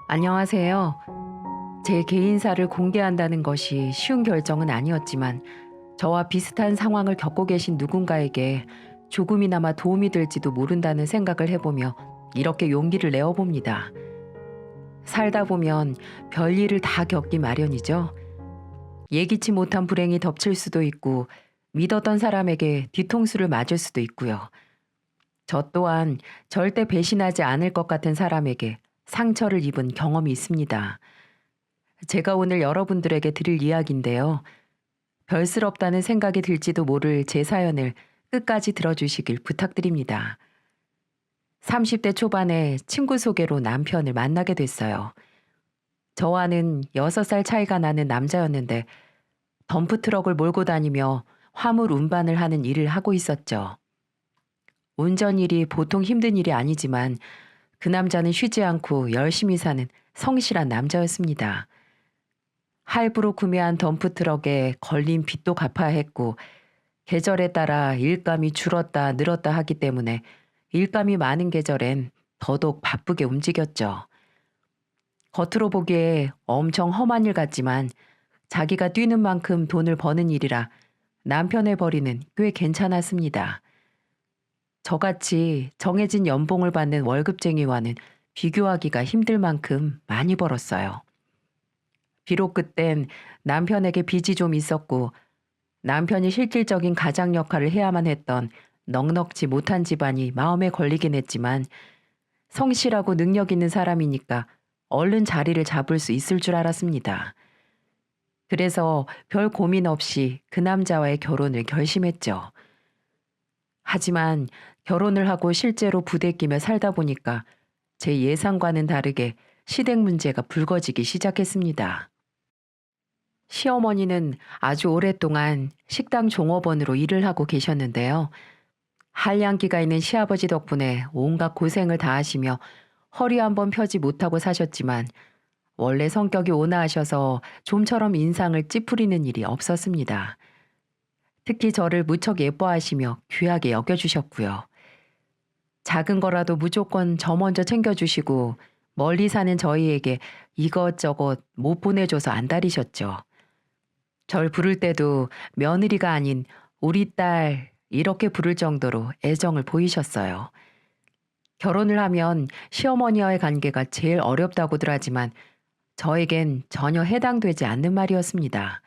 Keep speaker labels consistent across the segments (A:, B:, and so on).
A: 안녕하세요. 제 개인사를 공개한다는 것이 쉬운 결정은 아니었지만 저와 비슷한 상황을 겪고 계신 누군가에게 조금이나마 도움이 될지도 모른다는 생각을 해보며 이렇게 용기를 내어봅니다. 살다 보면 별일을 다 겪기 마련이죠. 예기치 못한 불행이 덮칠 수도 있고 믿었던 사람에게 뒤통수를 맞을 수도 있고요. 저 또한 절대 배신하지 않을 것 같은 사람에게 상처를 입은 경험이 있습니다. 제가 오늘 여러분들에게 드릴 이야기인데요. 별스럽다는 생각이 들지도 모를 제 사연을 끝까지 들어주시길 부탁드립니다. 30대 초반에 친구 소개로 남편을 만나게 됐어요. 저와는 6살 차이가 나는 남자였는데 덤프트럭을 몰고 다니며 화물 운반을 하는 일을 하고 있었죠. 운전일이 보통 힘든 일이 아니지만 그 남자는 쉬지 않고 열심히 사는 성실한 남자였습니다. 할부로 구매한 덤프트럭에 걸린 빚도 갚아야 했고 계절에 따라 일감이 줄었다 늘었다 하기 때문에 일감이 많은 계절엔 더더욱 바쁘게 움직였죠. 겉으로 보기에 엄청 험한 일 같지만 자기가 뛰는 만큼 돈을 버는 일이라 남편의 벌이는 꽤 괜찮았습니다. 저같이 정해진 연봉을 받는 월급쟁이와는 비교하기가 힘들 만큼 많이 벌었어요. 비록 그땐 남편에게 빚이 좀 있었고 남편이 실질적인 가장 역할을 해야만 했던 넉넉지 못한 집안이 마음에 걸리긴 했지만 성실하고 능력 있는 사람이니까 얼른 자리를 잡을 수 있을 줄 알았습니다. 그래서 별 고민 없이 그 남자와의 결혼을 결심했죠. 하지만 결혼을 하고 실제로 부대 끼며 살다 보니까 제 예상과는 다르게 시댁 문제가 불거지기 시작했습니다. 시어머니는 아주 오랫동안 식당 종업원으로 일을 하고 계셨는데요. 한량기가 있는 시아버지 덕분에 온갖 고생을 다하시며 허리 한번 펴지 못하고 사셨지만 원래 성격이 온화하셔서 좀처럼 인상을 찌푸리는 일이 없었습니다. 특히 저를 무척 예뻐하시며 귀하게 여겨주셨고요. 작은 거라도 무조건 저 먼저 챙겨주시고 멀리 사는 저희에게 이것저것 못 보내줘서 안달이셨죠. 절 부를 때도 며느리가 아닌 우리 딸 이렇게 부를 정도로 애정을 보이셨어요. 결혼을 하면 시어머니와의 관계가 제일 어렵다고들 하지만 저에겐 전혀 해당되지 않는 말이었습니다.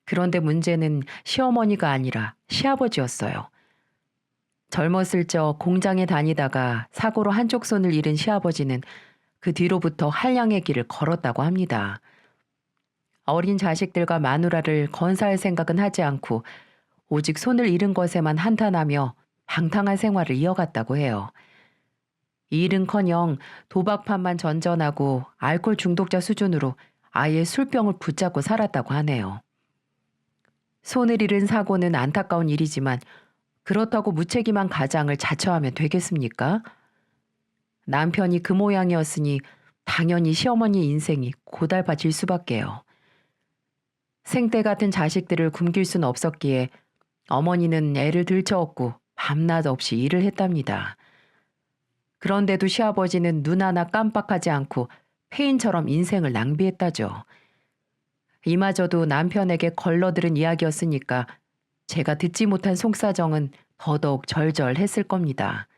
A: 그런데 문제는 시어머니가 아니라 시아버지였어요. 젊었을 적 공장에 다니다가 사고로 한쪽 손을 잃은 시아버지는 그 뒤로부터 한량의 길을 걸었다고 합니다. 어린 자식들과 마누라를 건사할 생각은 하지 않고 오직 손을 잃은 것에만 한탄하며 방탕한 생활을 이어갔다고 해요. 일은커녕 도박판만 전전하고 알코올 중독자 수준으로 아예 술병을 붙잡고 살았다고 하네요. 손을 잃은 사고는 안타까운 일이지만 그렇다고 무책임한 가장을 자처하면 되겠습니까? 남편이 그 모양이었으니 당연히 시어머니 인생이 고달파질 수밖에요. 생때 같은 자식들을 굶길 순 없었기에 어머니는 애를 들쳐업고 밤낮 없이 일을 했답니다. 그런데도 시아버지는 눈 하나 깜빡하지 않고 페인처럼 인생을 낭비했다죠. 이마저도 남편에게 걸러들은 이야기였으니까 제가 듣지 못한 속사정은 더더욱 절절했을 겁니다.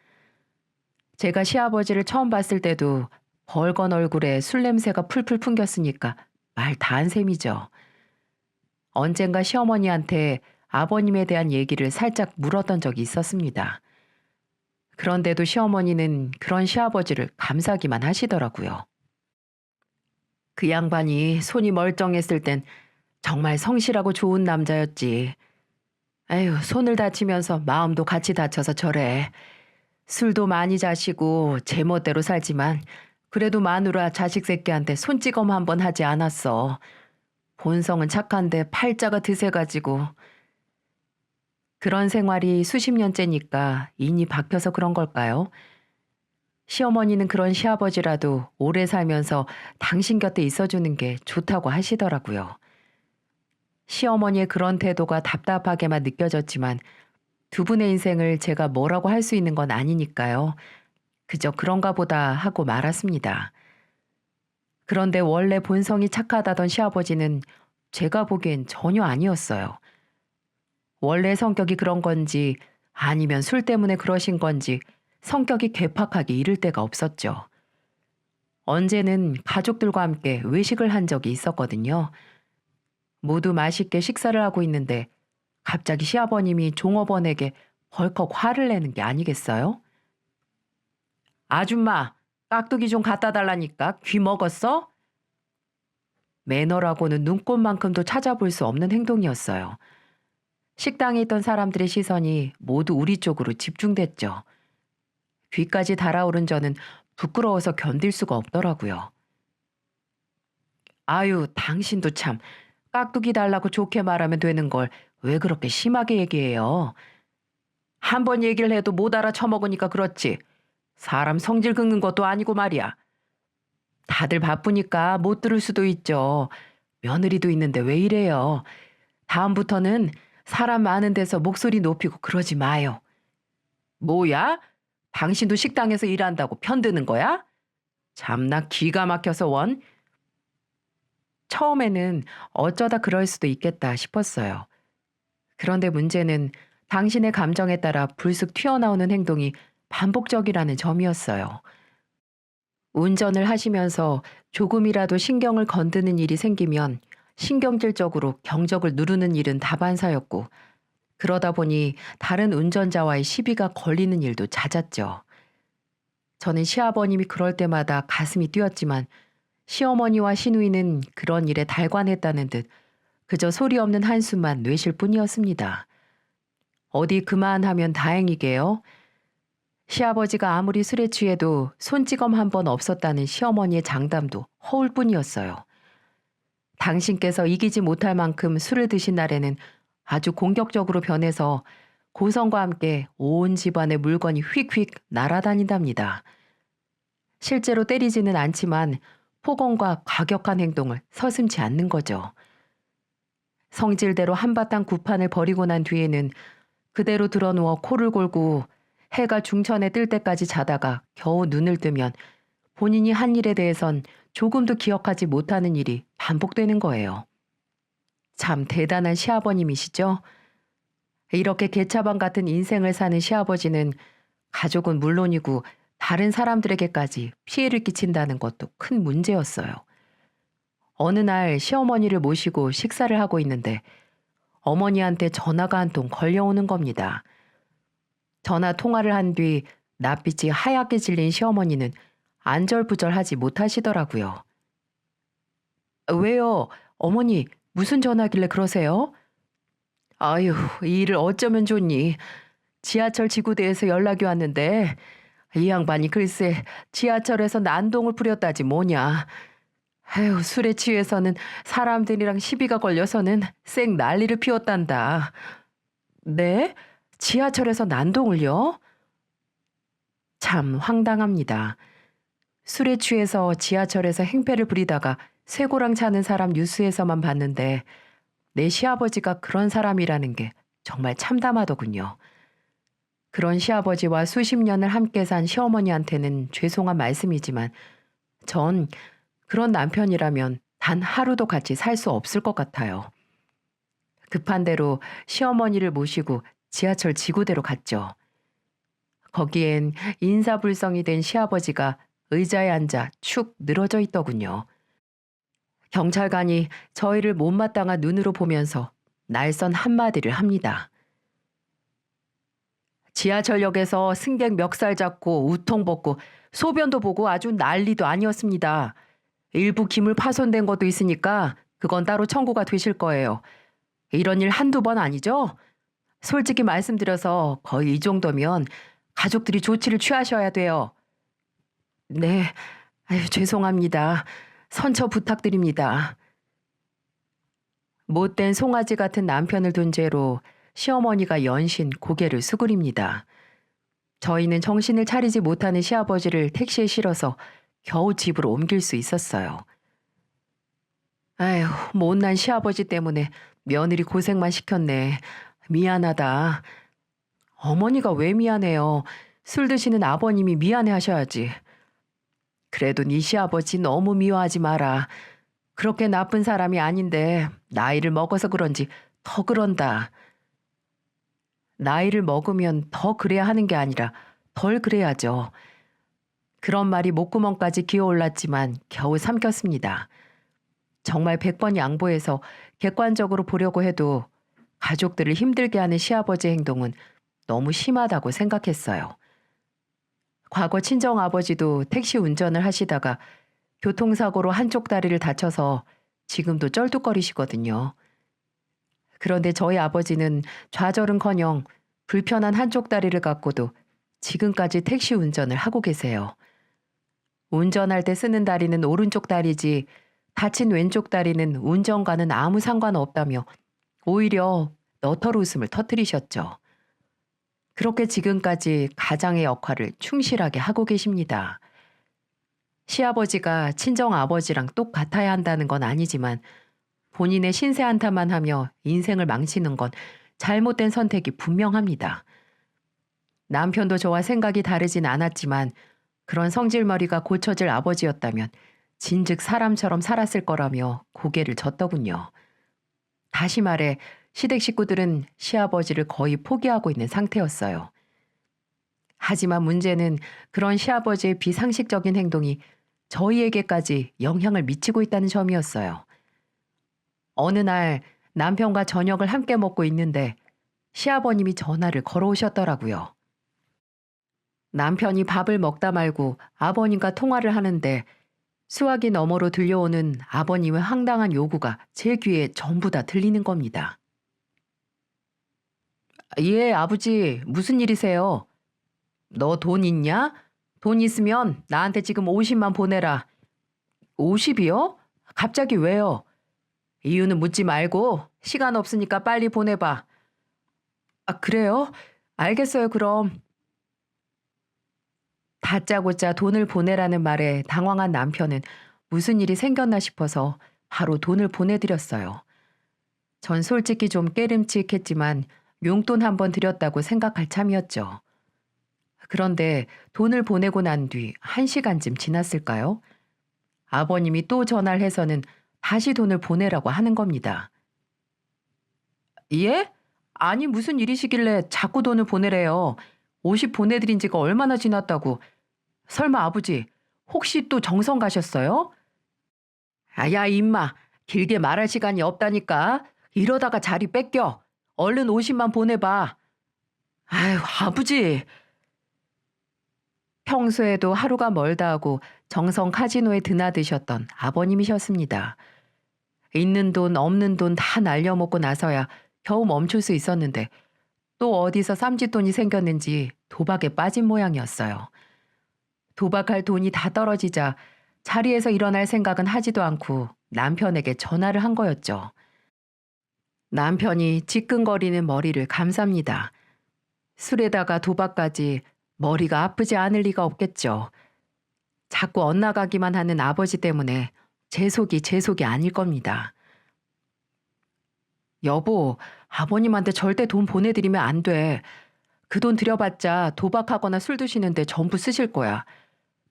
A: 제가 시아버지를 처음 봤을 때도 벌건 얼굴에 술 냄새가 풀풀 풍겼으니까 말 다 한 셈이죠. 언젠가 시어머니한테 아버님에 대한 얘기를 살짝 물었던 적이 있었습니다. 그런데도 시어머니는 그런 시아버지를 감사기만 하시더라고요. 그 양반이 손이 멀쩡했을 땐 정말 성실하고 좋은 남자였지. 에휴, 손을 다치면서 마음도 같이 다쳐서 저래. 술도 많이 자시고 제멋대로 살지만 그래도 마누라 자식 새끼한테 손찌검 한번 하지 않았어. 본성은 착한데 팔자가 드세가지고. 그런 생활이 수십 년째니까 인이 박혀서 그런 걸까요? 시어머니는 그런 시아버지라도 오래 살면서 당신 곁에 있어주는 게 좋다고 하시더라고요. 시어머니의 그런 태도가 답답하게만 느껴졌지만 두 분의 인생을 제가 뭐라고 할 수 있는 건 아니니까요. 그저 그런가 보다 하고 말았습니다. 그런데 원래 본성이 착하다던 시아버지는 제가 보기엔 전혀 아니었어요. 원래 성격이 그런 건지 아니면 술 때문에 그러신 건지 성격이 괴팍하게 이를 때가 없었죠. 언제는 가족들과 함께 외식을 한 적이 있었거든요. 모두 맛있게 식사를 하고 있는데 갑자기 시아버님이 종업원에게 벌컥 화를 내는 게 아니겠어요? 아줌마, 깍두기 좀 갖다 달라니까 귀 먹었어? 매너라고는 눈꽃만큼도 찾아볼 수 없는 행동이었어요. 식당에 있던 사람들의 시선이 모두 우리 쪽으로 집중됐죠. 귀까지 달아오른 저는 부끄러워서 견딜 수가 없더라고요. 아유, 당신도 참 깍두기 달라고 좋게 말하면 되는 걸 왜 그렇게 심하게 얘기해요? 한 번 얘기를 해도 못 알아쳐먹으니까 그렇지. 사람 성질 긁는 것도 아니고 말이야. 다들 바쁘니까 못 들을 수도 있죠. 며느리도 있는데 왜 이래요? 다음부터는 사람 많은 데서 목소리 높이고 그러지 마요. 뭐야? 당신도 식당에서 일한다고 편드는 거야? 참나 기가 막혀서 원. 처음에는 어쩌다 그럴 수도 있겠다 싶었어요. 그런데 문제는 당신의 감정에 따라 불쑥 튀어나오는 행동이 반복적이라는 점이었어요. 운전을 하시면서 조금이라도 신경을 건드는 일이 생기면 신경질적으로 경적을 누르는 일은 다반사였고, 그러다 보니 다른 운전자와의 시비가 걸리는 일도 잦았죠. 저는 시아버님이 그럴 때마다 가슴이 뛰었지만 시어머니와 시누이는 그런 일에 달관했다는 듯 그저 소리 없는 한숨만 내쉴 뿐이었습니다. 어디 그만하면 다행이게요. 시아버지가 아무리 술에 취해도 손찌검 한 번 없었다는 시어머니의 장담도 허울 뿐이었어요. 당신께서 이기지 못할 만큼 술을 드신 날에는 아주 공격적으로 변해서 고성과 함께 온 집안의 물건이 휙휙 날아다닌답니다. 실제로 때리지는 않지만 폭언과 과격한 행동을 서슴지 않는 거죠. 성질대로 한바탕 구판을 벌이고 난 뒤에는 그대로 드러누워 코를 골고 해가 중천에 뜰 때까지 자다가 겨우 눈을 뜨면 본인이 한 일에 대해선 조금도 기억하지 못하는 일이 반복되는 거예요. 참 대단한 시아버님이시죠? 이렇게 개차반 같은 인생을 사는 시아버지는 가족은 물론이고 다른 사람들에게까지 피해를 끼친다는 것도 큰 문제였어요. 어느 날 시어머니를 모시고 식사를 하고 있는데 어머니한테 전화가 한 통 걸려오는 겁니다. 전화 통화를 한 뒤 낯빛이 하얗게 질린 시어머니는 안절부절하지 못하시더라고요. 왜요? 어머니 무슨 전화길래 그러세요? 아유, 이 일을 어쩌면 좋니? 지하철 지구대에서 연락이 왔는데 이 양반이 글쎄 지하철에서 난동을 부렸다지 뭐냐. 아유, 술에 취해서는 사람들이랑 시비가 걸려서는 쌩 난리를 피웠단다. 네? 지하철에서 난동을요? 참 황당합니다. 술에 취해서 지하철에서 행패를 부리다가 쇠고랑 차는 사람 뉴스에서만 봤는데 내 시아버지가 그런 사람이라는 게 정말 참담하더군요. 그런 시아버지와 수십 년을 함께 산 시어머니한테는 죄송한 말씀이지만 전 그런 남편이라면 단 하루도 같이 살 수 없을 것 같아요. 급한 대로 시어머니를 모시고 지하철 지구대로 갔죠. 거기엔 인사불성이 된 시아버지가 의자에 앉아 축 늘어져 있더군요. 경찰관이 저희를 못마땅한 눈으로 보면서 날선 한마디를 합니다. 지하철역에서 승객 멱살 잡고 우통 벗고 소변도 보고 아주 난리도 아니었습니다. 일부 기물 파손된 것도 있으니까 그건 따로 청구가 되실 거예요. 이런 일 한두 번 아니죠? 솔직히 말씀드려서 거의 이 정도면 가족들이 조치를 취하셔야 돼요. 네, 아유, 죄송합니다. 선처 부탁드립니다. 못된 송아지 같은 남편을 둔 죄로 시어머니가 연신 고개를 수그립니다. 저희는 정신을 차리지 못하는 시아버지를 택시에 실어서 겨우 집으로 옮길 수 있었어요. 아휴, 못난 시아버지 때문에 며느리 고생만 시켰네. 미안하다. 어머니가 왜 미안해요? 술 드시는 아버님이 미안해 하셔야지. 그래도 네 시아버지 너무 미워하지 마라. 그렇게 나쁜 사람이 아닌데 나이를 먹어서 그런지 더 그런다. 나이를 먹으면 더 그래야 하는 게 아니라 덜 그래야죠. 그런 말이 목구멍까지 기어올랐지만 겨우 삼켰습니다. 정말 100번 양보해서 객관적으로 보려고 해도 가족들을 힘들게 하는 시아버지 행동은 너무 심하다고 생각했어요. 과거 친정아버지도 택시 운전을 하시다가 교통사고로 한쪽 다리를 다쳐서 지금도 쩔뚝거리시거든요. 그런데 저희 아버지는 좌절은커녕 불편한 한쪽 다리를 갖고도 지금까지 택시 운전을 하고 계세요. 운전할 때 쓰는 다리는 오른쪽 다리지 다친 왼쪽 다리는 운전과는 아무 상관없다며 오히려 너털 웃음을 터뜨리셨죠. 그렇게 지금까지 가장의 역할을 충실하게 하고 계십니다. 시아버지가 친정아버지랑 똑같아야 한다는 건 아니지만 본인의 신세 한탄만 하며 인생을 망치는 건 잘못된 선택이 분명합니다. 남편도 저와 생각이 다르진 않았지만 그런 성질머리가 고쳐질 아버지였다면 진즉 사람처럼 살았을 거라며 고개를 젓더군요. 다시 말해 시댁 식구들은 시아버지를 거의 포기하고 있는 상태였어요. 하지만 문제는 그런 시아버지의 비상식적인 행동이 저희에게까지 영향을 미치고 있다는 점이었어요. 어느 날 남편과 저녁을 함께 먹고 있는데 시아버님이 전화를 걸어오셨더라고요. 남편이 밥을 먹다 말고 아버님과 통화를 하는데 수화기 너머로 들려오는 아버님의 황당한 요구가 제 귀에 전부 다 들리는 겁니다. 예, 아버지, 무슨 일이세요? 너 돈 있냐? 돈 있으면 나한테 지금 50만 보내라. 50이요? 갑자기 왜요? 이유는 묻지 말고 시간 없으니까 빨리 보내봐. 아, 그래요? 알겠어요, 그럼. 다짜고짜 돈을 보내라는 말에 당황한 남편은 무슨 일이 생겼나 싶어서 바로 돈을 보내드렸어요. 전 솔직히 좀 깨름칙했지만 용돈 한 번 드렸다고 생각할 참이었죠. 그런데 돈을 보내고 난 뒤 1시간쯤 지났을까요? 아버님이 또 전화를 해서는 다시 돈을 보내라고 하는 겁니다. 예? 아니 무슨 일이시길래 자꾸 돈을 보내래요. 50 보내드린 지가 얼마나 지났다고. 설마 아버지 혹시 또 정성 가셨어요? 아야 임마 길게 말할 시간이 없다니까. 이러다가 자리 뺏겨. 얼른 50만 보내봐. 아유 아버지. 평소에도 하루가 멀다 하고 정성 카지노에 드나드셨던 아버님이셨습니다. 있는 돈 없는 돈 다 날려먹고 나서야 겨우 멈출 수 있었는데 또 어디서 쌈짓돈이 생겼는지 도박에 빠진 모양이었어요. 도박할 돈이 다 떨어지자 자리에서 일어날 생각은 하지도 않고 남편에게 전화를 한 거였죠. 남편이 지끈거리는 머리를 감쌉니다. 술에다가 도박까지 머리가 아프지 않을 리가 없겠죠. 자꾸 엇나가기만 하는 아버지 때문에 제 속이 아닐 겁니다. 여보, 아버님한테 절대 돈 보내드리면 안 돼. 그 돈 들여봤자 도박하거나 술 드시는데 전부 쓰실 거야.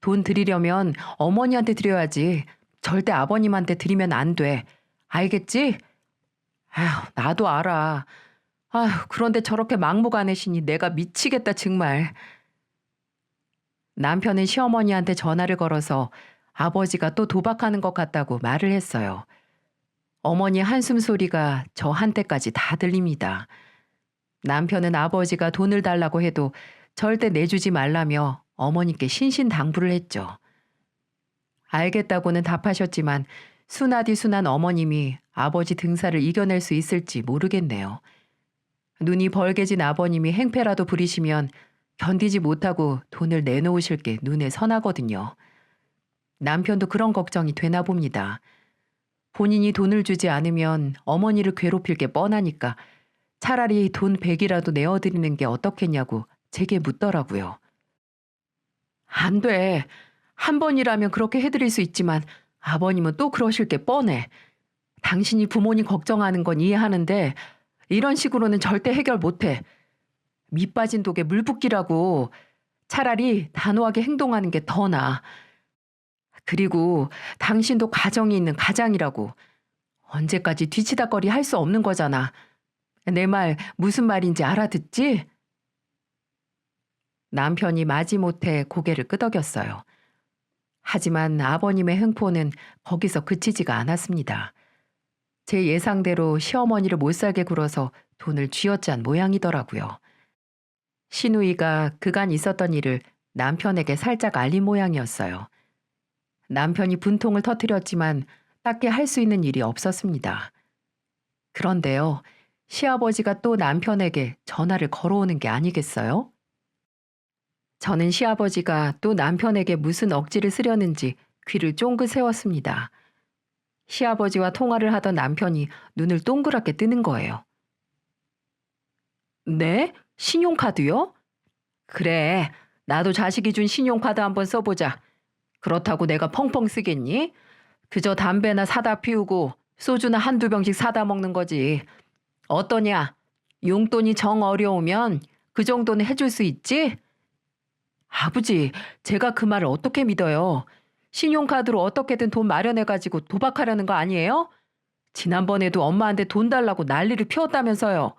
A: 돈 드리려면 어머니한테 드려야지. 절대 아버님한테 드리면 안 돼. 알겠지? 아휴, 나도 알아. 아휴, 그런데 저렇게 막무가내시니 내가 미치겠다 정말. 남편은 시어머니한테 전화를 걸어서 아버지가 또 도박하는 것 같다고 말을 했어요. 어머니 한숨 소리가 저한테까지 다 들립니다. 남편은 아버지가 돈을 달라고 해도 절대 내주지 말라며 어머니께 신신당부를 했죠. 알겠다고는 답하셨지만 순하디 순한 어머님이 아버지 등살을 이겨낼 수 있을지 모르겠네요. 눈이 벌게진 아버님이 행패라도 부리시면 견디지 못하고 돈을 내놓으실 게 눈에 선하거든요. 남편도 그런 걱정이 되나 봅니다. 본인이 돈을 주지 않으면 어머니를 괴롭힐 게 뻔하니까 차라리 돈 100이라도 내어드리는 게 어떻겠냐고 제게 묻더라고요. 안 돼. 한 번이라면 그렇게 해드릴 수 있지만 아버님은 또 그러실 게 뻔해. 당신이 부모님 걱정하는 건 이해하는데 이런 식으로는 절대 해결 못해. 밑 빠진 독에 물 붓기라고. 차라리 단호하게 행동하는 게 더 나아. 그리고 당신도 가정이 있는 가장이라고. 언제까지 뒤치다거리 할 수 없는 거잖아. 내 말 무슨 말인지 알아듣지? 남편이 마지못해 고개를 끄덕였어요. 하지만 아버님의 횡포는 거기서 그치지가 않았습니다. 제 예상대로 시어머니를 못살게 굴어서 돈을 쥐어짠 모양이더라고요. 시누이가 그간 있었던 일을 남편에게 살짝 알린 모양이었어요. 남편이 분통을 터뜨렸지만 딱히 할 수 있는 일이 없었습니다. 그런데요, 시아버지가 또 남편에게 전화를 걸어오는 게 아니겠어요? 저는 시아버지가 또 남편에게 무슨 억지를 쓰려는지 귀를 쫑긋 세웠습니다. 시아버지와 통화를 하던 남편이 눈을 동그랗게 뜨는 거예요. 네? 신용카드요? 그래, 나도 자식이 준 신용카드 한번 써보자. 그렇다고 내가 펑펑 쓰겠니? 그저 담배나 사다 피우고 소주나 한두 병씩 사다 먹는 거지. 어떠냐? 용돈이 정 어려우면 그 정도는 해줄 수 있지? 아버지, 제가 그 말을 어떻게 믿어요? 신용카드로 어떻게든 돈 마련해가지고 도박하려는 거 아니에요? 지난번에도 엄마한테 돈 달라고 난리를 피웠다면서요.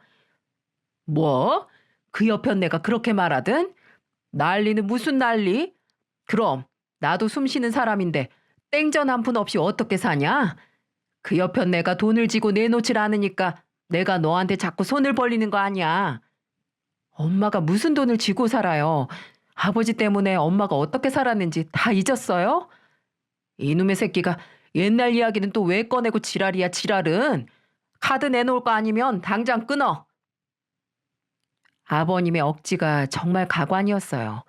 A: 뭐? 그 옆엔 내가 그렇게 말하든? 난리는 무슨 난리? 그럼 나도 숨 쉬는 사람인데 땡전 한 푼 없이 어떻게 사냐? 그 옆엔 내가 돈을 쥐고 내놓질 않으니까 내가 너한테 자꾸 손을 벌리는 거 아니야. 엄마가 무슨 돈을 쥐고 살아요? 아버지 때문에 엄마가 어떻게 살았는지 다 잊었어요? 이놈의 새끼가 옛날 이야기는 또 왜 꺼내고 지랄이야, 지랄은. 카드 내놓을 거 아니면 당장 끊어. 아버님의 억지가 정말 가관이었어요.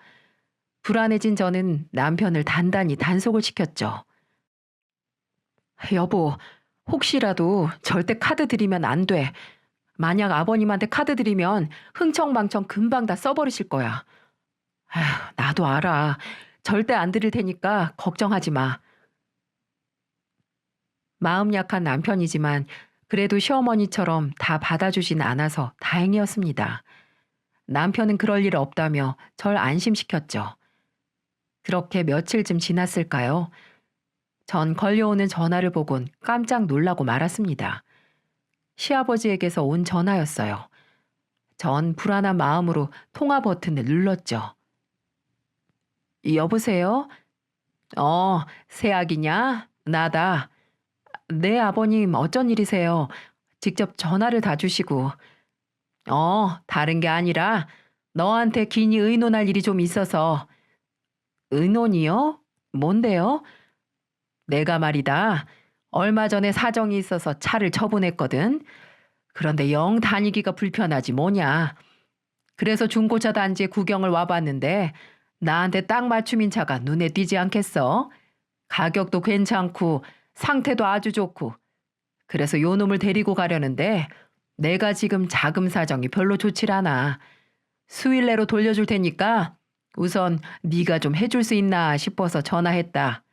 A: 불안해진 저는 남편을 단단히 단속을 시켰죠. 여보, 혹시라도 절대 카드 드리면 안 돼. 만약 아버님한테 카드 드리면 흥청망청 금방 다 써버리실 거야. 아휴, 나도 알아. 절대 안 드릴 테니까 걱정하지 마. 마음 약한 남편이지만 그래도 시어머니처럼 다 받아주진 않아서 다행이었습니다. 남편은 그럴 일 없다며 절 안심시켰죠. 그렇게 며칠쯤 지났을까요? 전 걸려오는 전화를 보곤 깜짝 놀라고 말았습니다. 시아버지에게서 온 전화였어요. 전 불안한 마음으로 통화 버튼을 눌렀죠. 여보세요? 새아기냐? 나다. 네, 아버님, 어쩐 일이세요? 직접 전화를 다 주시고. 다른 게 아니라 너한테 긴히 의논할 일이 좀 있어서. 의논이요? 뭔데요? 내가 말이다. 얼마 전에 사정이 있어서 차를 처분했거든. 그런데 영 다니기가 불편하지 뭐냐. 그래서 중고차 단지에 구경을 와봤는데 나한테 딱 맞춤인 차가 눈에 띄지 않겠어? 가격도 괜찮고 상태도 아주 좋고. 그래서 요 놈을 데리고 가려는데 내가 지금 자금 사정이 별로 좋질 않아. 수일 내로 돌려줄 테니까 우선 네가 좀 해줄 수 있나 싶어서 전화했다.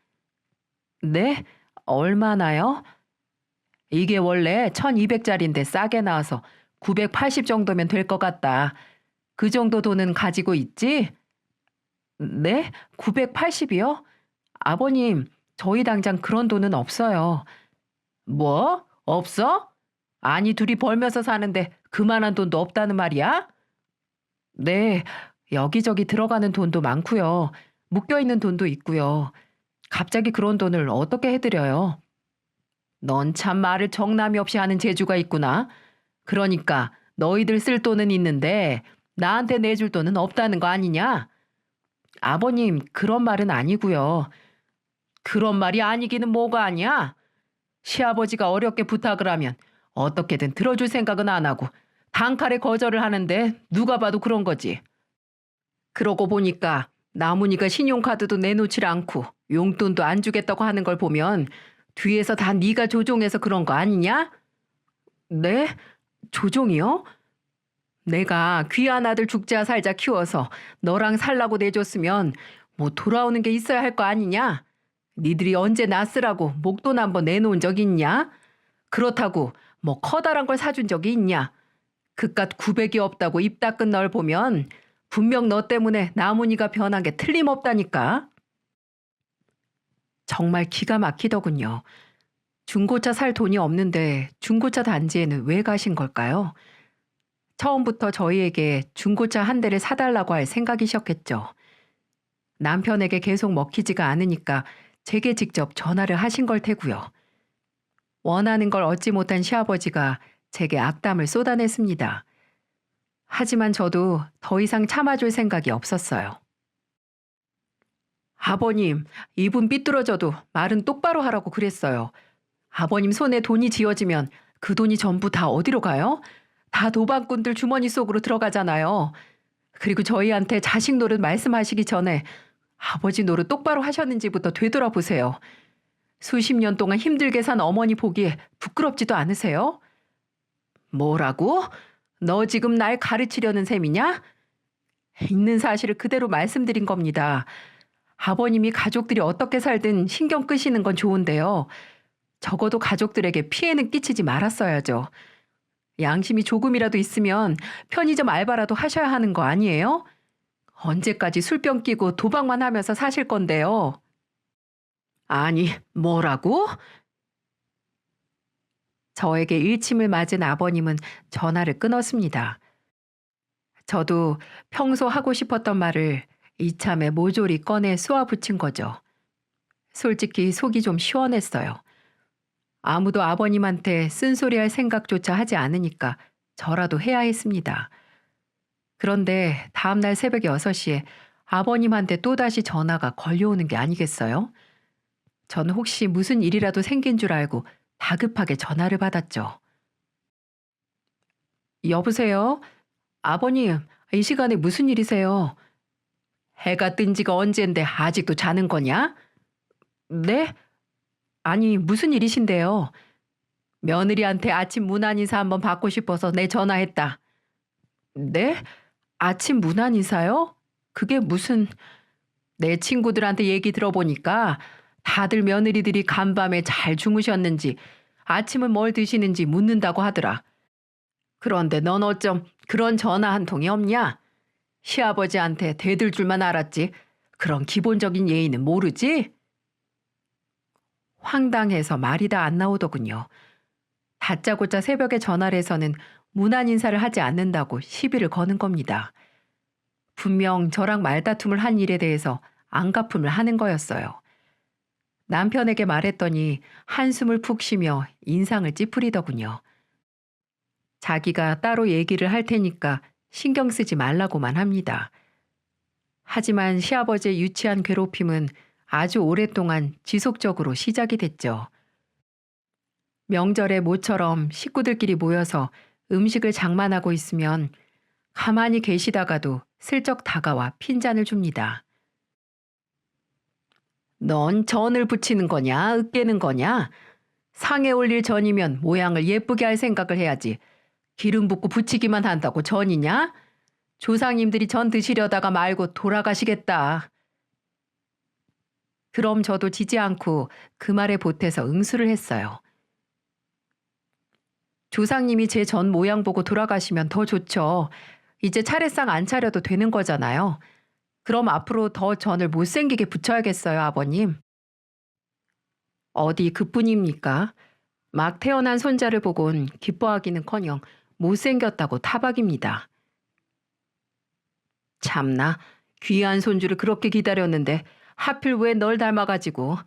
A: 네? 얼마나요? 이게 원래 1200짜리인데 싸게 나와서 980 정도면 될 것 같다. 그 정도 돈은 가지고 있지? 네? 980이요? 아버님, 저희 당장 그런 돈은 없어요. 뭐? 없어? 아니, 둘이 벌면서 사는데 그만한 돈도 없다는 말이야? 네, 여기저기 들어가는 돈도 많고요. 묶여있는 돈도 있고요. 갑자기 그런 돈을 어떻게 해드려요? 넌 참 말을 정남이 없이 하는 재주가 있구나. 그러니까 너희들 쓸 돈은 있는데 나한테 내줄 돈은 없다는 거 아니냐? 아버님, 그런 말은 아니고요. 그런 말이 아니기는 뭐가 아니야? 시아버지가 어렵게 부탁을 하면 어떻게든 들어줄 생각은 안 하고 단칼에 거절을 하는데 누가 봐도 그런 거지. 그러고 보니까 나문이가 신용카드도 내놓질 않고 용돈도 안 주겠다고 하는 걸 보면 뒤에서 다 네가 조종해서 그런 거 아니냐? 네? 조종이요? 내가 귀한 아들 죽자 살자 키워서 너랑 살라고 내줬으면 뭐 돌아오는 게 있어야 할 거 아니냐? 니들이 언제 나 쓰라고 목돈 한번 내놓은 적 있냐? 그렇다고 뭐 커다란 걸 사준 적이 있냐? 그깟 900이 없다고 입 닦은 널 보면 분명 너 때문에 나문이가 변한 게 틀림없다니까. 정말 기가 막히더군요. 중고차 살 돈이 없는데 중고차 단지에는 왜 가신 걸까요? 처음부터 저희에게 중고차 한 대를 사달라고 할 생각이셨겠죠. 남편에게 계속 먹히지가 않으니까 제게 직접 전화를 하신 걸 테고요. 원하는 걸 얻지 못한 시아버지가 제게 악담을 쏟아냈습니다. 하지만 저도 더 이상 참아줄 생각이 없었어요. 아버님, 입은 삐뚤어져도 말은 똑바로 하라고 그랬어요. 아버님 손에 돈이 쥐어지면 그 돈이 전부 다 어디로 가요? 다 도박꾼들 주머니 속으로 들어가잖아요. 그리고 저희한테 자식 노릇 말씀하시기 전에 아버지 노릇 똑바로 하셨는지부터 되돌아보세요. 수십 년 동안 힘들게 산 어머니 보기에 부끄럽지도 않으세요? 뭐라고? 너 지금 날 가르치려는 셈이냐? 있는 사실을 그대로 말씀드린 겁니다. 아버님이 가족들이 어떻게 살든 신경 끄시는 건 좋은데요. 적어도 가족들에게 피해는 끼치지 말았어야죠. 양심이 조금이라도 있으면 편의점 알바라도 하셔야 하는 거 아니에요? 언제까지 술병 끼고 도박만 하면서 사실 건데요. 아니, 뭐라고? 저에게 일침을 맞은 아버님은 전화를 끊었습니다. 저도 평소 하고 싶었던 말을 이참에 모조리 꺼내 쏘아붙인 거죠. 솔직히 속이 좀 시원했어요. 아무도 아버님한테 쓴소리할 생각조차 하지 않으니까 저라도 해야 했습니다. 그런데 다음날 새벽 6시에 아버님한테 또다시 전화가 걸려오는 게 아니겠어요? 저는 혹시 무슨 일이라도 생긴 줄 알고 다급하게 전화를 받았죠. 여보세요? 아버님, 이 시간에 무슨 일이세요? 해가 뜬 지가 언젠데 아직도 자는 거냐? 네? 아니, 무슨 일이신데요? 며느리한테 아침 문안 인사 한번 받고 싶어서 내 전화했다. 네? 아침 문안 인사요? 그게 무슨... 내 친구들한테 얘기 들어보니까 다들 며느리들이 간밤에 잘 주무셨는지 아침은 뭘 드시는지 묻는다고 하더라. 그런데 넌 어쩜 그런 전화 한 통이 없냐? 시아버지한테 대들 줄만 알았지. 그런 기본적인 예의는 모르지? 황당해서 말이 다 안 나오더군요. 다짜고짜 새벽에 전화를 해서는 문안 인사를 하지 않는다고 시비를 거는 겁니다. 분명 저랑 말다툼을 한 일에 대해서 안갚음을 하는 거였어요. 남편에게 말했더니 한숨을 푹 쉬며 인상을 찌푸리더군요. 자기가 따로 얘기를 할 테니까 신경 쓰지 말라고만 합니다. 하지만 시아버지의 유치한 괴롭힘은 아주 오랫동안 지속적으로 시작이 됐죠. 명절에 모처럼 식구들끼리 모여서 음식을 장만하고 있으면 가만히 계시다가도 슬쩍 다가와 핀잔을 줍니다. 넌 전을 부치는 거냐, 으깨는 거냐? 상에 올릴 전이면 모양을 예쁘게 할 생각을 해야지. 기름 붓고 부치기만 한다고 전이냐? 조상님들이 전 드시려다가 말고 돌아가시겠다. 그럼 저도 지지 않고 그 말에 보태서 응수를 했어요. 조상님이 제 전 모양 보고 돌아가시면 더 좋죠. 이제 차례상 안 차려도 되는 거잖아요. 그럼 앞으로 더 전을 못생기게 부쳐야겠어요, 아버님. 어디 그뿐입니까? 막 태어난 손자를 보곤 기뻐하기는커녕 못생겼다고 타박입니다. 참나, 귀한 손주를 그렇게 기다렸는데 하필 왜 널 닮아가지고.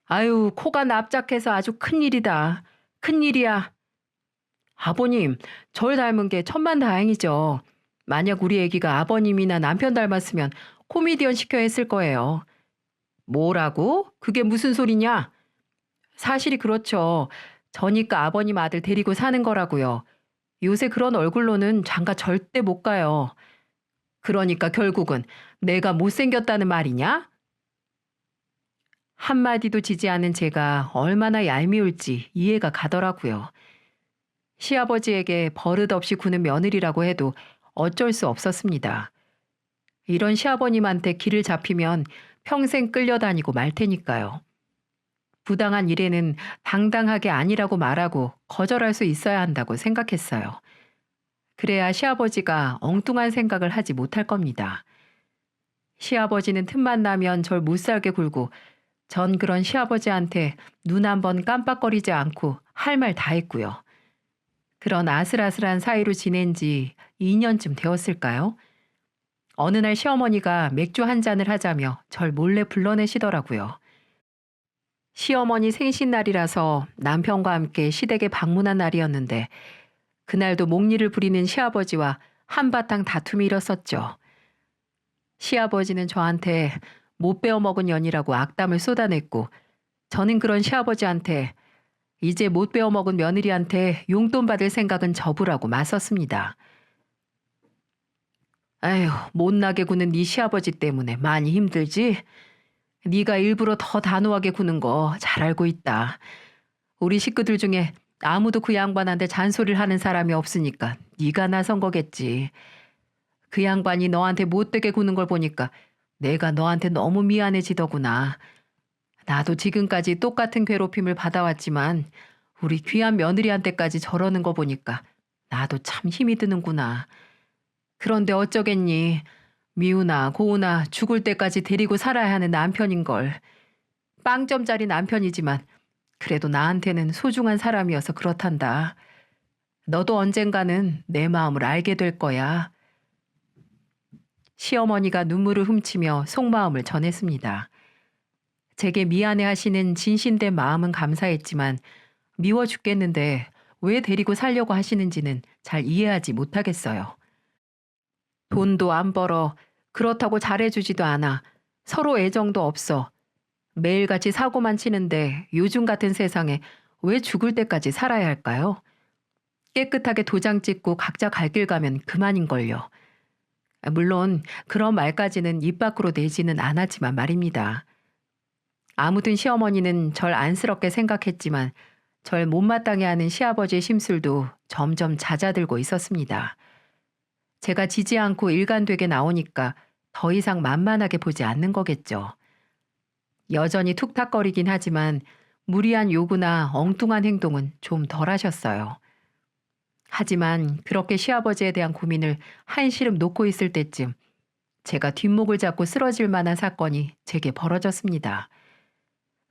A: 아유, 코가 납작해서 아주 큰일이다. 큰일이야. 아버님, 절 닮은 게 천만다행이죠. 만약 우리 애기가 아버님이나 남편 닮았으면 코미디언 시켜야 했을 거예요. 뭐라고? 그게 무슨 소리냐? 사실이 그렇죠. 저니까 아버님 아들 데리고 사는 거라고요. 요새 그런 얼굴로는 장가 절대 못 가요. 그러니까 결국은 내가 못생겼다는 말이냐? 한마디도 지지 않은 제가 얼마나 얄미울지 이해가 가더라고요. 시아버지에게 버릇없이 구는 며느리라고 해도 어쩔 수 없었습니다. 이런 시아버님한테 길을 잡히면 평생 끌려다니고 말 테니까요. 부당한 일에는 당당하게 아니라고 말하고 거절할 수 있어야 한다고 생각했어요. 그래야 시아버지가 엉뚱한 생각을 하지 못할 겁니다. 시아버지는 틈만 나면 절 못살게 굴고 전 그런 시아버지한테 눈 한 번 깜빡거리지 않고 할 말 다 했고요. 그런 아슬아슬한 사이로 지낸 지 2년쯤 되었을까요? 어느 날 시어머니가 맥주 한 잔을 하자며 절 몰래 불러내시더라고요. 시어머니 생신날이라서 남편과 함께 시댁에 방문한 날이었는데 그날도 목리를 부리는 시아버지와 한바탕 다툼이 일었었죠. 시아버지는 저한테 못 배워먹은 년이라고 악담을 쏟아냈고 저는 그런 시아버지한테 이제 못 배워먹은 며느리한테 용돈 받을 생각은 접으라고 맞섰습니다. 아휴, 못나게 구는 네 시아버지 때문에 많이 힘들지? 네가 일부러 더 단호하게 구는 거 잘 알고 있다. 우리 식구들 중에 아무도 그 양반한테 잔소리를 하는 사람이 없으니까 네가 나선 거겠지. 그 양반이 너한테 못되게 구는 걸 보니까 내가 너한테 너무 미안해지더구나. 나도 지금까지 똑같은 괴롭힘을 받아왔지만 우리 귀한 며느리한테까지 저러는 거 보니까 나도 참 힘이 드는구나. 그런데 어쩌겠니. 미우나 고우나 죽을 때까지 데리고 살아야 하는 남편인걸. 빵점짜리 남편이지만 그래도 나한테는 소중한 사람이어서 그렇단다. 너도 언젠가는 내 마음을 알게 될 거야. 시어머니가 눈물을 훔치며 속마음을 전했습니다. 제게 미안해하시는 진심된 마음은 감사했지만 미워 죽겠는데 왜 데리고 살려고 하시는지는 잘 이해하지 못하겠어요. 돈도 안 벌어 그렇다고 잘해주지도 않아 서로 애정도 없어 매일같이 사고만 치는데 요즘 같은 세상에 왜 죽을 때까지 살아야 할까요? 깨끗하게 도장 찍고 각자 갈 길 가면 그만인걸요. 물론 그런 말까지는 입 밖으로 내지는 않았지만 말입니다. 아무튼 시어머니는 절 안쓰럽게 생각했지만 절 못마땅해 하는 시아버지의 심술도 점점 잦아들고 있었습니다. 제가 지지 않고 일관되게 나오니까 더 이상 만만하게 보지 않는 거겠죠. 여전히 툭탁거리긴 하지만 무리한 요구나 엉뚱한 행동은 좀 덜 하셨어요. 하지만 그렇게 시아버지에 대한 고민을 한시름 놓고 있을 때쯤 제가 뒷목을 잡고 쓰러질 만한 사건이 제게 벌어졌습니다.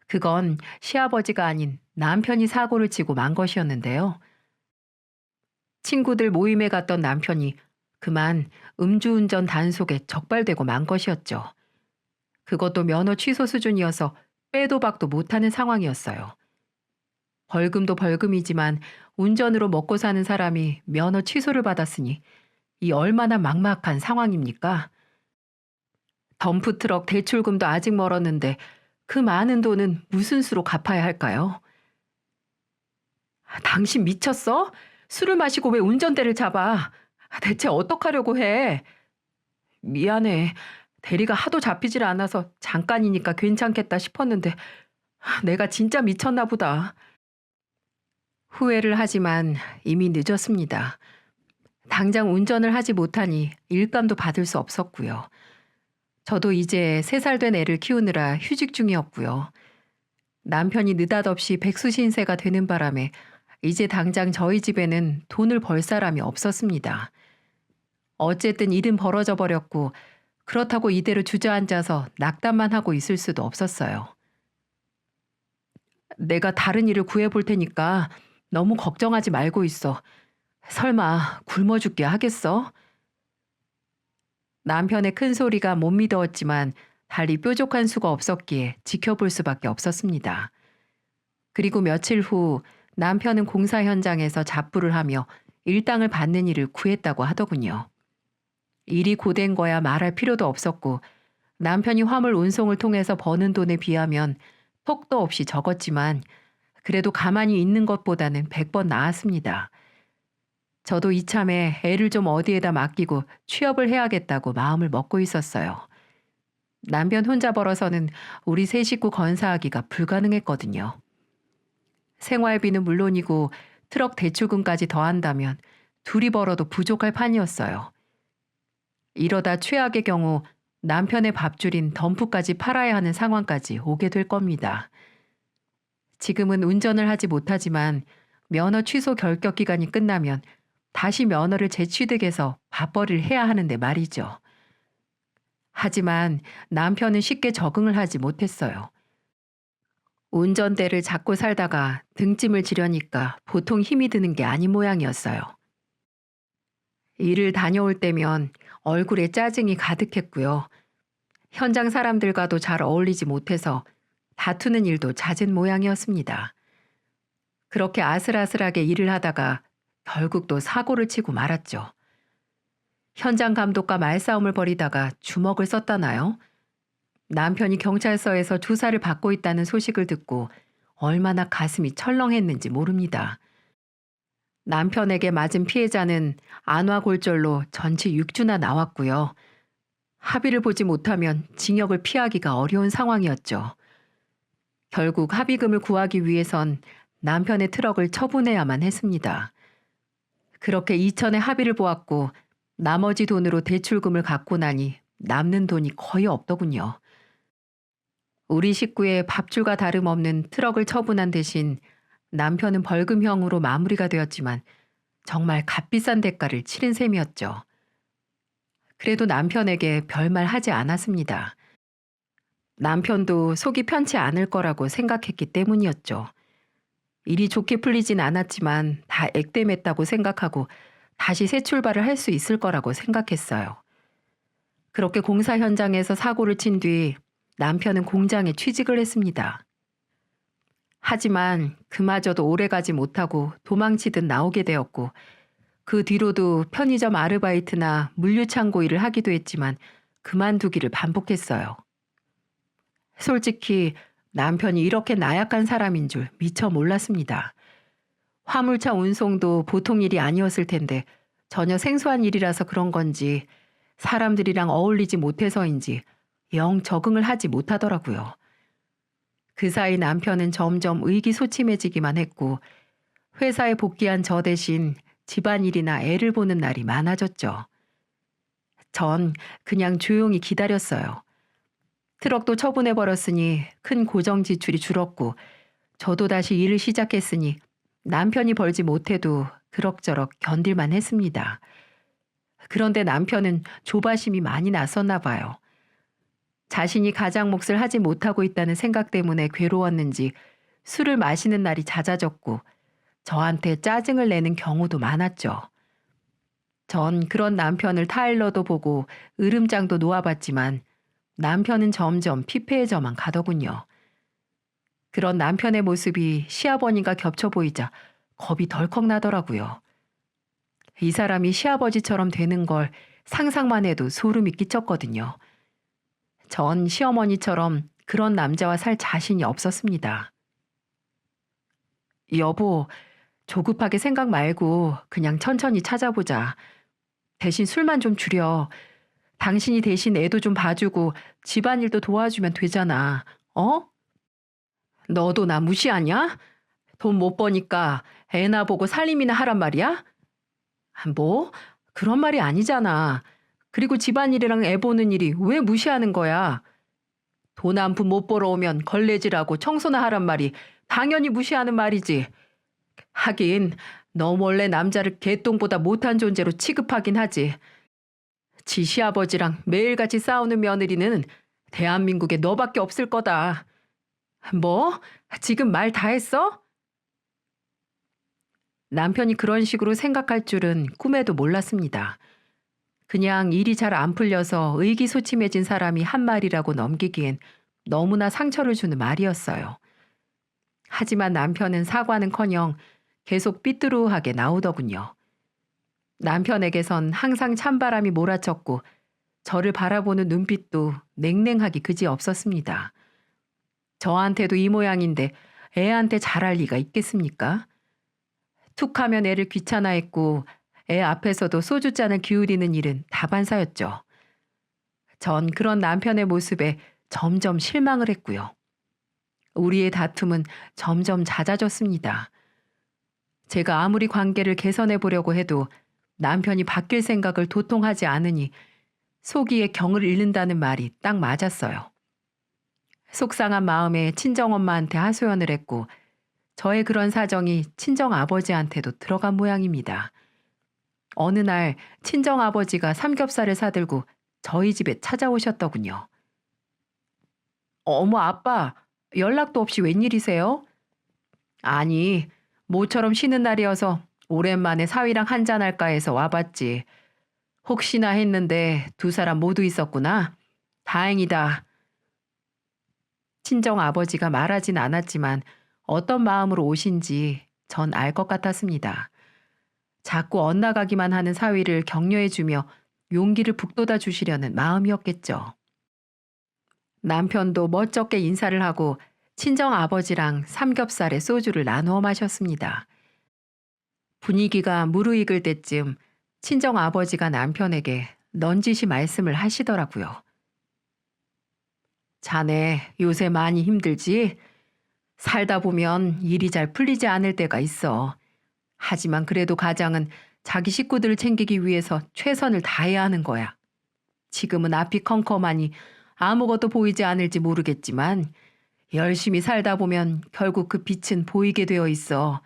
A: 그건 시아버지가 아닌 남편이 사고를 치고 만 것이었는데요. 친구들 모임에 갔던 남편이 그만 음주운전 단속에 적발되고 만 것이었죠. 그것도 면허 취소 수준이어서 빼도 박도 못하는 상황이었어요. 벌금도 벌금이지만 운전으로 먹고 사는 사람이 면허 취소를 받았으니 이 얼마나 막막한 상황입니까? 덤프트럭 대출금도 아직 멀었는데 그 많은 돈은 무슨 수로 갚아야 할까요? 당신 미쳤어? 술을 마시고 왜 운전대를 잡아? 대체 어떡하려고 해? 미안해. 대리가 하도 잡히질 않아서 잠깐이니까 괜찮겠다 싶었는데 내가 진짜 미쳤나 보다. 후회를 하지만 이미 늦었습니다. 당장 운전을 하지 못하니 일감도 받을 수 없었고요. 저도 이제 3살 된 애를 키우느라 휴직 중이었고요. 남편이 느닷없이 백수신세가 되는 바람에 이제 당장 저희 집에는 돈을 벌 사람이 없었습니다. 어쨌든 일은 벌어져 버렸고 그렇다고 이대로 주저앉아서 낙담만 하고 있을 수도 없었어요. 내가 다른 일을 구해볼 테니까 너무 걱정하지 말고 있어. 설마 굶어 죽게 하겠어? 남편의 큰 소리가 못 믿어왔지만 달리 뾰족한 수가 없었기에 지켜볼 수밖에 없었습니다. 그리고 며칠 후 남편은 공사 현장에서 잡부를 하며 일당을 받는 일을 구했다고 하더군요. 일이 고된 거야 말할 필요도 없었고 남편이 화물 운송을 통해서 버는 돈에 비하면 턱도 없이 적었지만 그래도 가만히 있는 것보다는 100번 나았습니다. 저도 이참에 애를 좀 어디에다 맡기고 취업을 해야겠다고 마음을 먹고 있었어요. 남편 혼자 벌어서는 우리 세 식구 건사하기가 불가능했거든요. 생활비는 물론이고 트럭 대출금까지 더한다면 둘이 벌어도 부족할 판이었어요. 이러다 최악의 경우 남편의 밥줄인 덤프까지 팔아야 하는 상황까지 오게 될 겁니다. 지금은 운전을 하지 못하지만 면허 취소 결격 기간이 끝나면 다시 면허를 재취득해서 밥벌이를 해야 하는데 말이죠. 하지만 남편은 쉽게 적응을 하지 못했어요. 운전대를 잡고 살다가 등짐을 지려니까 보통 힘이 드는 게 아닌 모양이었어요. 일을 다녀올 때면 얼굴에 짜증이 가득했고요. 현장 사람들과도 잘 어울리지 못해서 다투는 일도 잦은 모양이었습니다. 그렇게 아슬아슬하게 일을 하다가 결국 또 사고를 치고 말았죠. 현장 감독과 말싸움을 벌이다가 주먹을 썼다나요? 남편이 경찰서에서 조사를 받고 있다는 소식을 듣고 얼마나 가슴이 철렁했는지 모릅니다. 남편에게 맞은 피해자는 안화골절로 전치 6주나 나왔고요. 합의를 보지 못하면 징역을 피하기가 어려운 상황이었죠. 결국 합의금을 구하기 위해선 남편의 트럭을 처분해야만 했습니다. 그렇게 2천에 합의를 보았고 나머지 돈으로 대출금을 갚고 나니 남는 돈이 거의 없더군요. 우리 식구의 밥줄과 다름없는 트럭을 처분한 대신 남편은 벌금형으로 마무리가 되었지만 정말 값비싼 대가를 치른 셈이었죠. 그래도 남편에게 별말 하지 않았습니다. 남편도 속이 편치 않을 거라고 생각했기 때문이었죠. 일이 좋게 풀리진 않았지만 다 액땜했다고 생각하고 다시 새 출발을 할 수 있을 거라고 생각했어요. 그렇게 공사 현장에서 사고를 친 뒤 남편은 공장에 취직을 했습니다. 하지만 그마저도 오래가지 못하고 도망치듯 나오게 되었고 그 뒤로도 편의점 아르바이트나 물류창고 일을 하기도 했지만 그만두기를 반복했어요. 솔직히 남편이 이렇게 나약한 사람인 줄 미처 몰랐습니다. 화물차 운송도 보통 일이 아니었을 텐데 전혀 생소한 일이라서 그런 건지 사람들이랑 어울리지 못해서인지 영 적응을 하지 못하더라고요. 그 사이 남편은 점점 의기소침해지기만 했고 회사에 복귀한 저 대신 집안일이나 애를 보는 날이 많아졌죠. 전 그냥 조용히 기다렸어요. 트럭도 처분해버렸으니 큰 고정 지출이 줄었고 저도 다시 일을 시작했으니 남편이 벌지 못해도 그럭저럭 견딜만 했습니다. 그런데 남편은 조바심이 많이 났었나 봐요. 자신이 가장 몫을 하지 못하고 있다는 생각 때문에 괴로웠는지 술을 마시는 날이 잦아졌고 저한테 짜증을 내는 경우도 많았죠. 전 그런 남편을 타일러도 보고 으름장도 놓아봤지만 남편은 점점 피폐해져만 가더군요. 그런 남편의 모습이 시아버님과 겹쳐 보이자 겁이 덜컥 나더라고요. 이 사람이 시아버지처럼 되는 걸 상상만 해도 소름이 끼쳤거든요. 전 시어머니처럼 그런 남자와 살 자신이 없었습니다. 여보, 조급하게 생각 말고 그냥 천천히 찾아보자. 대신 술만 좀 줄여. 당신이 대신 애도 좀 봐주고 집안일도 도와주면 되잖아. 어? 너도 나 무시하냐? 돈 못 버니까 애나 보고 살림이나 하란 말이야? 뭐? 그런 말이 아니잖아. 그리고 집안일이랑 애 보는 일이 왜 무시하는 거야? 돈 한 푼 못 벌어오면 걸레질하고 청소나 하란 말이 당연히 무시하는 말이지. 하긴 너 원래 남자를 개똥보다 못한 존재로 취급하긴 하지. 지 시아버지랑 매일같이 싸우는 며느리는 대한민국에 너밖에 없을 거다. 뭐? 지금 말 다 했어? 남편이 그런 식으로 생각할 줄은 꿈에도 몰랐습니다. 그냥 일이 잘 안 풀려서 의기소침해진 사람이 한 말이라고 넘기기엔 너무나 상처를 주는 말이었어요. 하지만 남편은 사과는커녕 계속 삐뚤어하게 나오더군요. 남편에게선 항상 찬바람이 몰아쳤고 저를 바라보는 눈빛도 냉랭하기 그지 없었습니다. 저한테도 이 모양인데 애한테 잘할 리가 있겠습니까? 툭하면 애를 귀찮아했고 애 앞에서도 소주잔을 기울이는 일은 다반사였죠. 전 그런 남편의 모습에 점점 실망을 했고요. 우리의 다툼은 점점 잦아졌습니다. 제가 아무리 관계를 개선해 보려고 해도 남편이 바뀔 생각을 도통하지 않으니 속이에 경을 잃는다는 말이 딱 맞았어요. 속상한 마음에 친정엄마한테 하소연을 했고 저의 그런 사정이 친정아버지한테도 들어간 모양입니다. 어느 날 친정아버지가 삼겹살을 사들고 저희 집에 찾아오셨더군요. 어머 아빠, 연락도 없이 웬일이세요? 아니, 모처럼 쉬는 날이어서 오랜만에 사위랑 한잔할까 해서 와봤지. 혹시나 했는데 두 사람 모두 있었구나. 다행이다. 친정 아버지가 말하진 않았지만 어떤 마음으로 오신지 전 알 것 같았습니다. 자꾸 엇나가기만 하는 사위를 격려해주며 용기를 북돋아 주시려는 마음이었겠죠. 남편도 멋쩍게 인사를 하고 친정 아버지랑 삼겹살에 소주를 나누어 마셨습니다. 분위기가 무르익을 때쯤 친정 아버지가 남편에게 넌지시 말씀을 하시더라고요. 자네 요새 많이 힘들지? 살다 보면 일이 잘 풀리지 않을 때가 있어. 하지만 그래도 가장은 자기 식구들을 챙기기 위해서 최선을 다해야 하는 거야. 지금은 앞이 컴컴하니 아무것도 보이지 않을지 모르겠지만 열심히 살다 보면 결국 그 빛은 보이게 되어 있어.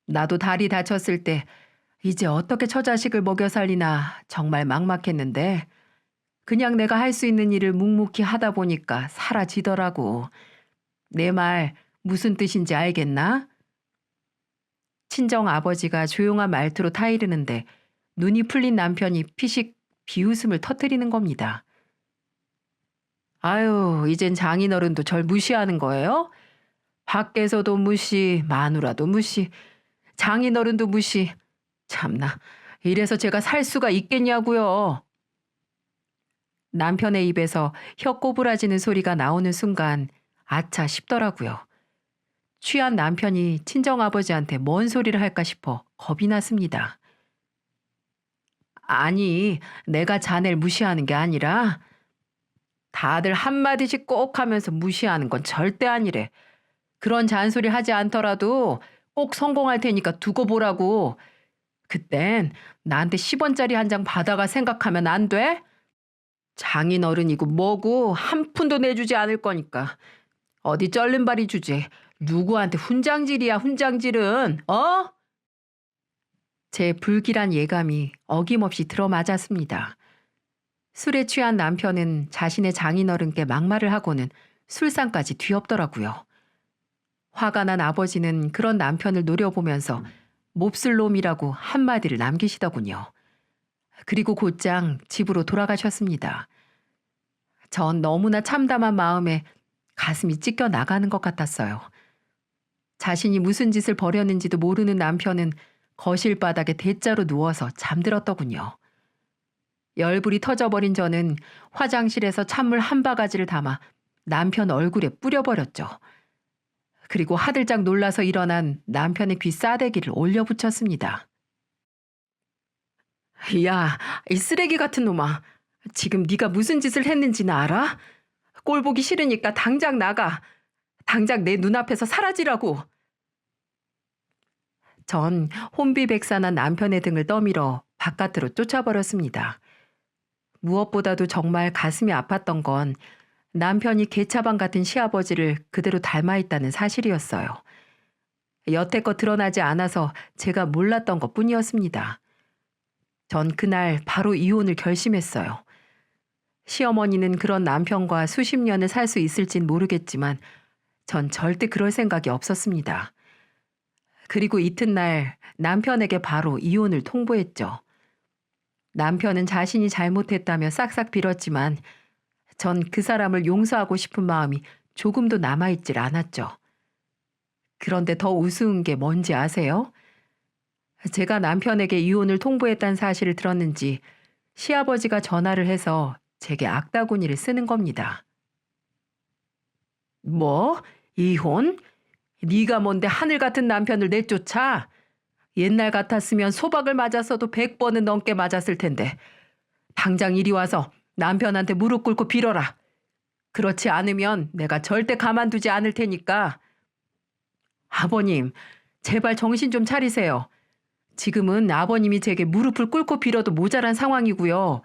A: 나도 다리 다쳤을 때 이제 어떻게 처자식을 먹여 살리나 정말 막막했는데 그냥 내가 할 수 있는 일을 묵묵히 하다 보니까 사라지더라고. 내 말 무슨 뜻인지 알겠나? 친정 아버지가 조용한 말투로 타이르는데 눈이 풀린 남편이 피식 비웃음을 터뜨리는 겁니다. 아유, 이젠 장인어른도 절 무시하는 거예요? 밖에서도 무시, 마누라도 무시, 장인어른도 무시. 참나, 이래서 제가 살 수가 있겠냐고요. 남편의 입에서 혀 꼬부라지는 소리가 나오는 순간 아차 싶더라고요. 취한 남편이 친정아버지한테 뭔 소리를 할까 싶어 겁이 났습니다. 아니, 내가 자네를 무시하는 게 아니라 다들 한마디씩 꼭 하면서 무시하는 건 절대 아니래. 그런 잔소리 하지 않더라도 꼭 성공할 테니까 두고 보라고. 그땐 나한테 10원짜리 한 장 받아가 생각하면 안 돼? 장인어른이고 뭐고 한 푼도 내주지 않을 거니까. 어디 쩔른발이 주제. 누구한테 훈장질이야 훈장질은. 어? 제 불길한 예감이 어김없이 들어맞았습니다. 술에 취한 남편은 자신의 장인어른께 막말을 하고는 술상까지 뒤엎더라고요. 화가 난 아버지는 그런 남편을 노려보면서 몹쓸 놈이라고 한마디를 남기시더군요. 그리고 곧장 집으로 돌아가셨습니다. 전 너무나 참담한 마음에 가슴이 찢겨 나가는 것 같았어요. 자신이 무슨 짓을 벌였는지도 모르는 남편은 거실 바닥에 대자로 누워서 잠들었더군요. 열불이 터져버린 저는 화장실에서 찬물 한 바가지를 담아 남편 얼굴에 뿌려버렸죠. 그리고 하들짝 놀라서 일어난 남편의 귀 싸대기를 올려붙였습니다. 야, 이 쓰레기 같은 놈아. 지금 네가 무슨 짓을 했는지는 알아? 꼴 보기 싫으니까 당장 나가. 당장 내 눈앞에서 사라지라고. 전 혼비백산한 남편의 등을 떠밀어 바깥으로 쫓아버렸습니다. 무엇보다도 정말 가슴이 아팠던 건 남편이 개차반 같은 시아버지를 그대로 닮아있다는 사실이었어요. 여태껏 드러나지 않아서 제가 몰랐던 것 뿐이었습니다. 전 그날 바로 이혼을 결심했어요. 시어머니는 그런 남편과 수십 년을 살 수 있을진 모르겠지만 전 절대 그럴 생각이 없었습니다. 그리고 이튿날 남편에게 바로 이혼을 통보했죠. 남편은 자신이 잘못했다며 싹싹 빌었지만 전 그 사람을 용서하고 싶은 마음이 조금도 남아있질 않았죠. 그런데 더 우스운 게 뭔지 아세요? 제가 남편에게 이혼을 통보했다는 사실을 들었는지 시아버지가 전화를 해서 제게 악다구니를 쓰는 겁니다. 뭐? 이혼? 네가 뭔데 하늘 같은 남편을 내쫓아? 옛날 같았으면 소박을 맞았어도 100번은 넘게 맞았을 텐데 당장 이리 와서 남편한테 무릎 꿇고 빌어라. 그렇지 않으면 내가 절대 가만두지 않을 테니까. 아버님, 제발 정신 좀 차리세요. 지금은 아버님이 제게 무릎을 꿇고 빌어도 모자란 상황이고요.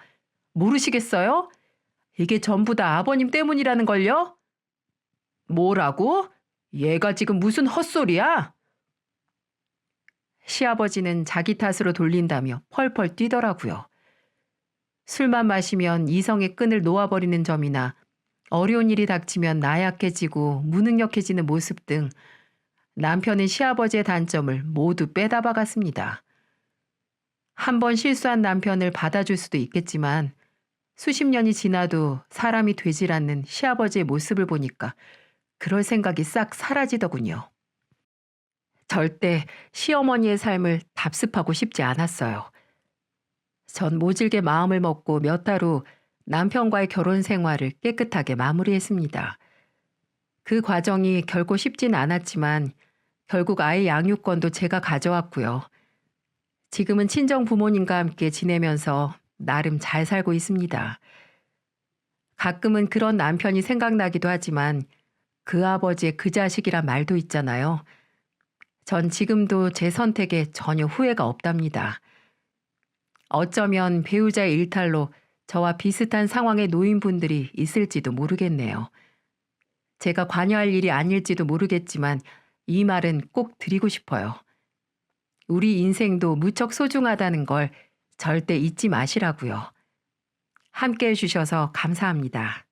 A: 모르시겠어요? 이게 전부 다 아버님 때문이라는 걸요? 뭐라고? 얘가 지금 무슨 헛소리야? 시아버지는 자기 탓으로 돌린다며 펄펄 뛰더라고요. 술만 마시면 이성의 끈을 놓아버리는 점이나 어려운 일이 닥치면 나약해지고 무능력해지는 모습 등 남편은 시아버지의 단점을 모두 빼다 박았습니다. 한 번 실수한 남편을 받아줄 수도 있겠지만 수십 년이 지나도 사람이 되질 않는 시아버지의 모습을 보니까 그럴 생각이 싹 사라지더군요. 절대 시어머니의 삶을 답습하고 싶지 않았어요. 전 모질게 마음을 먹고 몇 달 후 남편과의 결혼 생활을 깨끗하게 마무리했습니다. 그 과정이 결코 쉽진 않았지만 결국 아이 양육권도 제가 가져왔고요. 지금은 친정 부모님과 함께 지내면서 나름 잘 살고 있습니다. 가끔은 그런 남편이 생각나기도 하지만 그 아버지의 그 자식이란 말도 있잖아요. 전 지금도 제 선택에 전혀 후회가 없답니다. 어쩌면 배우자의 일탈로 저와 비슷한 상황의 노인분들이 있을지도 모르겠네요. 제가 관여할 일이 아닐지도 모르겠지만 이 말은 꼭 드리고 싶어요. 우리 인생도 무척 소중하다는 걸 절대 잊지 마시라고요. 함께 해주셔서 감사합니다.